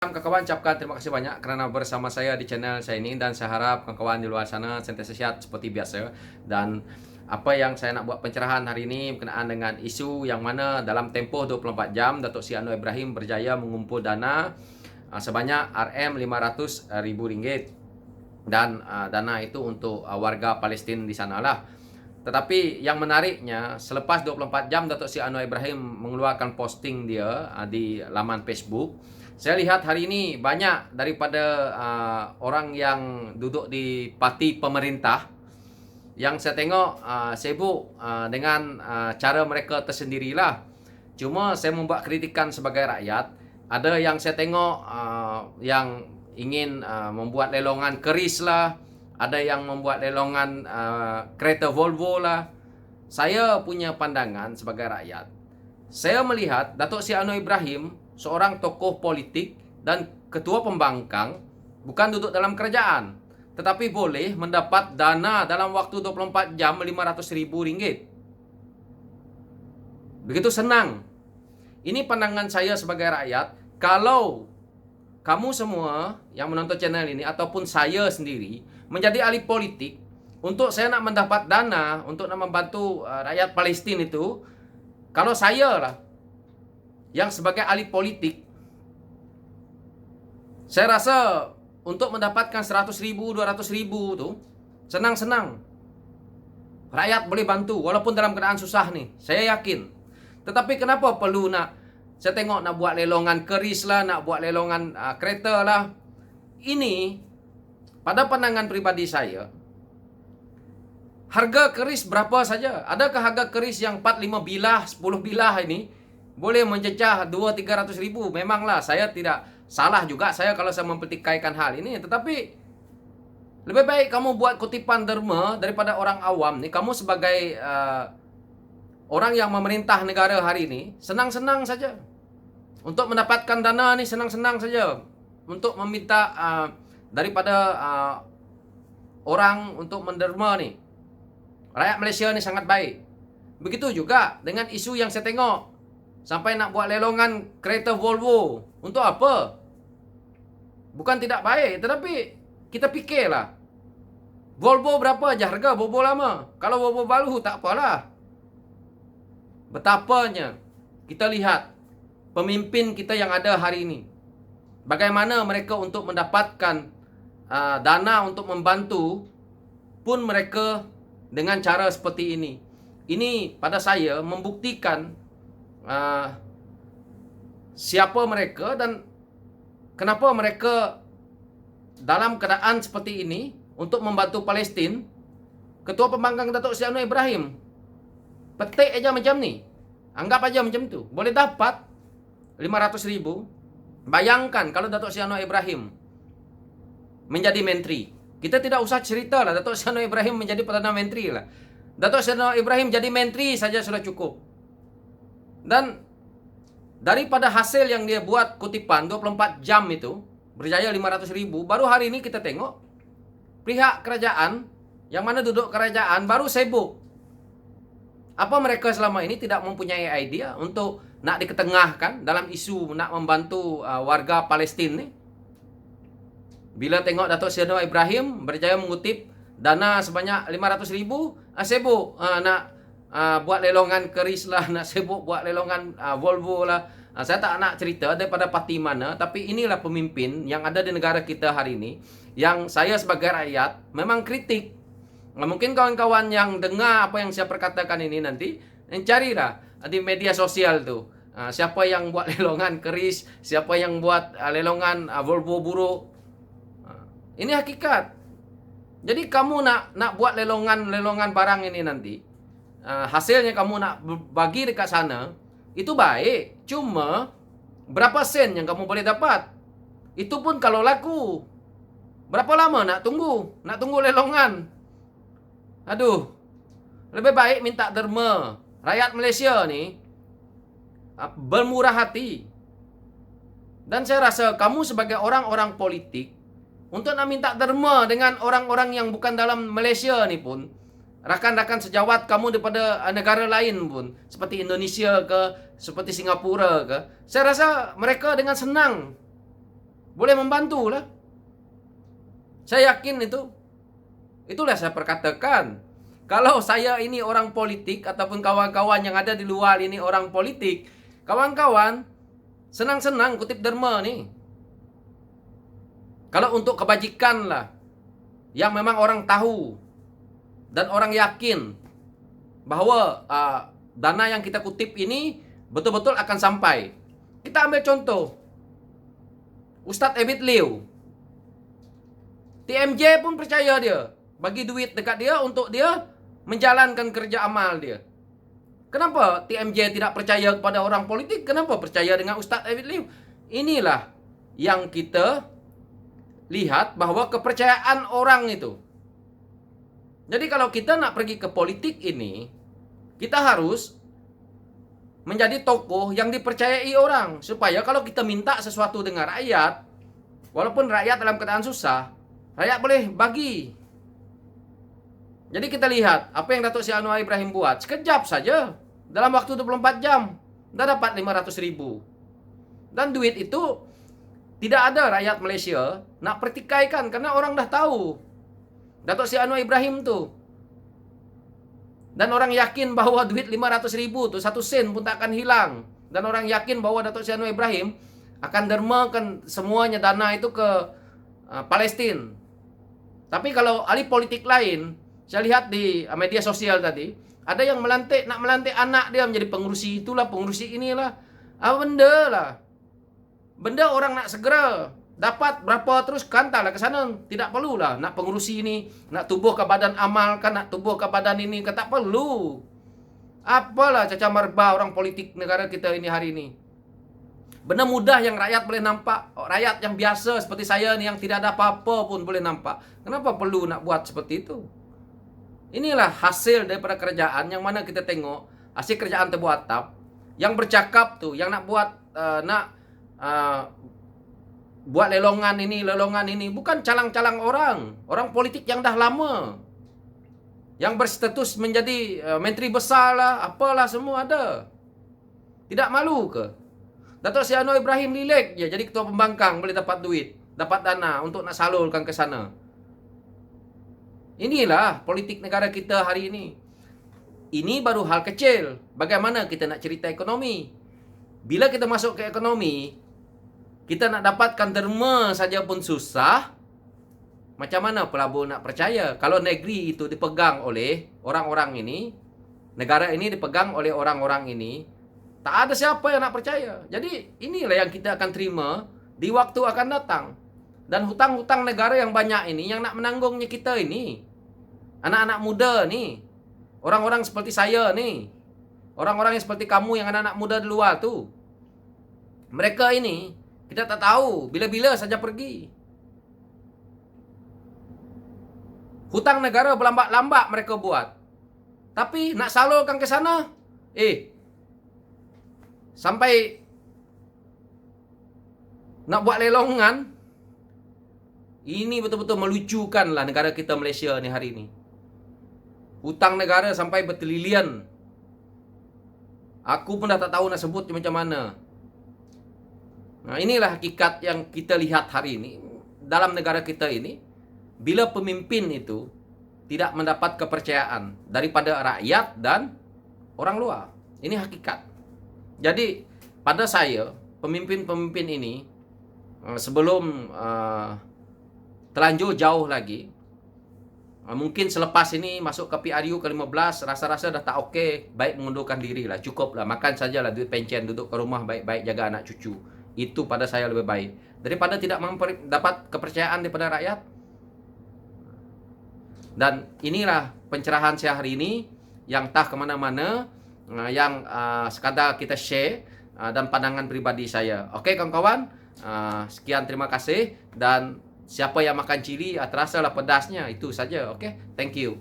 Kawan-kawan, ucapkan terima kasih banyak karena bersama saya di channel saya ini, dan saya harap kawan-kawan di luar sana sentiasa sehat seperti biasa. Dan apa yang saya nak buat pencerahan hari ini berkenaan dengan isu yang mana dalam tempoh 24 jam Datuk Seri Anwar Ibrahim berjaya mengumpul dana sebanyak RM500,000, dan dana itu untuk warga Palestin di sanalah. Tetapi yang menariknya, selepas 24 jam Datuk Seri Anwar Ibrahim mengeluarkan posting dia di laman Facebook, saya lihat hari ini banyak daripada orang yang duduk di parti pemerintah yang saya tengok sibuk dengan cara mereka tersendirilah. Cuma saya membuat kritikan sebagai rakyat. Ada yang saya tengok yang ingin membuat lelongan keris lah, ada yang membuat lelongan kereta Volvo lah. Saya punya pandangan sebagai rakyat. Saya melihat Datuk Seri Anwar Ibrahim seorang tokoh politik dan ketua pembangkang, bukan duduk dalam kerajaan, tetapi boleh mendapat dana dalam waktu 24 jam RM500,000. Begitu senang. Ini pandangan saya sebagai rakyat. Kalau kamu semua yang menonton channel ini ataupun saya sendiri menjadi ahli politik, untuk saya nak mendapat dana untuk nak membantu rakyat Palestin itu, kalau saya lah yang sebagai ahli politik, saya rasa untuk mendapatkan 100,000, 200,000 tu senang-senang. Rakyat boleh bantu walaupun dalam keadaan susah nih, saya yakin. Tetapi kenapa perlu saya tengok nak buat lelongan keris lah, nak buat lelongan kereta lah. Ini pada pandangan pribadi saya, harga keris berapa saja? Adakah harga keris yang 4-5 bilah, 10 bilah ini boleh mencecah 200-300 ribu? Memanglah saya tidak salah juga saya kalau saya mempertikaikan hal ini. Tetapi lebih baik kamu buat kutipan derma daripada orang awam nih. Kamu sebagai orang yang memerintah negara hari ini, senang-senang saja untuk mendapatkan dana nih, senang-senang saja untuk meminta daripada orang untuk menderma nih. Rakyat Malaysia ni sangat baik. Begitu juga dengan isu yang saya tengok, sampai nak buat lelongan kereta Volvo. Untuk apa? Bukan tidak baik, tetapi kita fikirlah, Volvo berapa aja harga Volvo lama? Kalau Volvo baru tak apalah. Betapanya kita lihat pemimpin kita yang ada hari ini, bagaimana mereka untuk mendapatkan dana untuk membantu pun mereka dengan cara seperti ini. Ini pada saya membuktikan siapa mereka dan kenapa mereka dalam keadaan seperti ini untuk membantu Palestin. Ketua Pembangkang Datuk Seri Anwar Ibrahim, petik aja macam ni, anggap aja macam tu, boleh dapat 500,000. Bayangkan kalau Datuk Seri Anwar Ibrahim menjadi menteri. Kita tidak usah cerita lah Datuk Seri Anwar Ibrahim menjadi Perdana Menteri lah. Datuk Seri Anwar Ibrahim jadi menteri saja sudah cukup. Dan daripada hasil yang dia buat kutipan 24 jam itu berjaya 500,000, baru hari ini kita tengok pihak kerajaan yang mana duduk kerajaan baru sibuk. Apa mereka selama ini tidak mempunyai idea untuk nak diketengahkan dalam isu nak membantu warga Palestin ni? Bila tengok Datuk Seri Anwar Ibrahim berjaya mengutip dana sebanyak 500,000, sibuk nak buat lelongan keris lah, nak sibuk buat lelongan Volvo lah. Saya tak nak cerita daripada parti mana, tapi inilah pemimpin yang ada di negara kita hari ini, yang saya sebagai rakyat memang kritik. Mungkin kawan-kawan yang dengar apa yang saya perkatakan ini nanti, carilah di media sosial tu, siapa yang buat lelongan keris, siapa yang buat lelongan Volvo buruk. Ini hakikat. Jadi kamu nak buat lelongan barang ini nanti, hasilnya kamu nak bagi dekat sana, itu baik. Cuma berapa sen yang kamu boleh dapat? Itu pun kalau laku. Berapa lama nak tunggu? Nak tunggu lelongan? Aduh. Lebih baik minta derma. Rakyat Malaysia ni bermurah hati. Dan saya rasa kamu sebagai orang-orang politik, untuk nak minta derma dengan orang-orang yang bukan dalam Malaysia ni pun, rakan-rakan sejawat kamu daripada negara lain pun, seperti Indonesia ke, seperti Singapura ke, saya rasa mereka dengan senang boleh membantu lah. Saya yakin itu. Itulah saya perkatakan. Kalau saya ini orang politik ataupun kawan-kawan yang ada di luar ini orang politik, kawan-kawan senang-senang kutip derma nih. Kalau untuk kebajikan lah, yang memang orang tahu dan orang yakin bahwa dana yang kita kutip ini betul-betul akan sampai. Kita ambil contoh, Ustadz Ebit Liu. TMJ pun percaya dia, bagi duit dekat dia untuk dia menjalankan kerja amal dia. Kenapa TMJ tidak percaya kepada orang politik? Kenapa percaya dengan Ustadz Ebit Liu? Inilah yang kita lihat bahwa kepercayaan orang itu. Jadi kalau kita nak pergi ke politik ini, kita harus menjadi tokoh yang dipercayai orang. Supaya kalau kita minta sesuatu dengan rakyat, walaupun rakyat dalam keadaan susah, rakyat boleh bagi. Jadi kita lihat apa yang Datuk Seri Anwar Ibrahim buat. Sekejap saja, dalam waktu 24 jam, dah dapat 500.000. Dan duit itu tidak ada rakyat Malaysia nak pertikaikan, karena orang dah tahu Datuk Seri Anwar Ibrahim tu. Dan orang yakin bahawa duit 500.000 tu 1 sen pun tak akan hilang. Dan orang yakin bahawa Datuk Seri Anwar Ibrahim akan dermakan semuanya dana itu ke Palestin. Tapi kalau ahli politik lain, saya lihat di media sosial tadi, ada yang nak melantik anak dia menjadi pengurusi itulah, pengurusi inilah. Benda lah. Benda orang nak segera dapat berapa terus kantarlah ke sana. Tidak perlulah nak pengurusi ini, nak tubuh ke badan amal kan, nak tubuh ke badan ini kan, tak perlu. Apalah caca marba orang politik negara kita ini hari ini. Benda mudah yang rakyat boleh nampak. Rakyat yang biasa seperti saya ni yang tidak ada apa-apa pun boleh nampak. Kenapa perlu nak buat seperti itu? Inilah hasil daripada kerajaan yang mana kita tengok hasil kerajaan Tebu Atap yang bercakap tu, yang nak buat buat lelongan ini bukan calang-calang orang politik yang dah lama, yang berstatus menjadi menteri besar lah, apalah semua ada. Tidak malu ke? Datuk Seri Anwar Ibrahim lilek je jadi ketua pembangkang boleh dapat duit, dapat dana untuk nak salurkan ke sana. Inilah politik negara kita hari ini. Ini baru hal kecil. Bagaimana kita nak cerita ekonomi? Bila kita masuk ke ekonomi, kita nak dapatkan derma saja pun susah. Macam mana pelabur nak percaya? Kalau negeri itu dipegang oleh orang-orang ini, negara ini dipegang oleh orang-orang ini, tak ada siapa yang nak percaya. Jadi inilah yang kita akan terima di waktu akan datang. Dan hutang-hutang negara yang banyak ini, yang nak menanggungnya kita ini, anak-anak muda ni, orang-orang seperti saya ni, orang-orang yang seperti kamu yang anak-anak muda di luar tu. Mereka ini, kita tak tahu bila-bila saja pergi. Hutang negara berlambat-lambat mereka buat. Tapi nak salurkan ke sana, sampai nak buat lelongan. Ini betul-betul melucukanlah negara kita Malaysia ni hari ini. Hutang negara sampai bertrilion. Aku pun dah tak tahu nak sebut macam mana. Nah, inilah hakikat yang kita lihat hari ini dalam negara kita ini. Bila pemimpin itu tidak mendapat kepercayaan daripada rakyat dan orang luar. Ini hakikat. Jadi pada saya, pemimpin-pemimpin ini sebelum terlanjur jauh lagi, mungkin selepas ini masuk ke PRU ke-15, rasa-rasa dah tak okey, baik mengundurkan diri lah, cukup lah, makan sajalah duit pencen, duduk ke rumah baik-baik, jaga anak cucu. Itu pada saya lebih baik daripada tidak dapat kepercayaan daripada rakyat. Dan inilah pencerahan saya hari ini, yang tak kemana-mana, yang sekadar kita share dan pandangan pribadi saya. Okey kawan-kawan, sekian, terima kasih. Dan siapa yang makan cili, terasalah pedasnya, itu saja. Okey, thank you.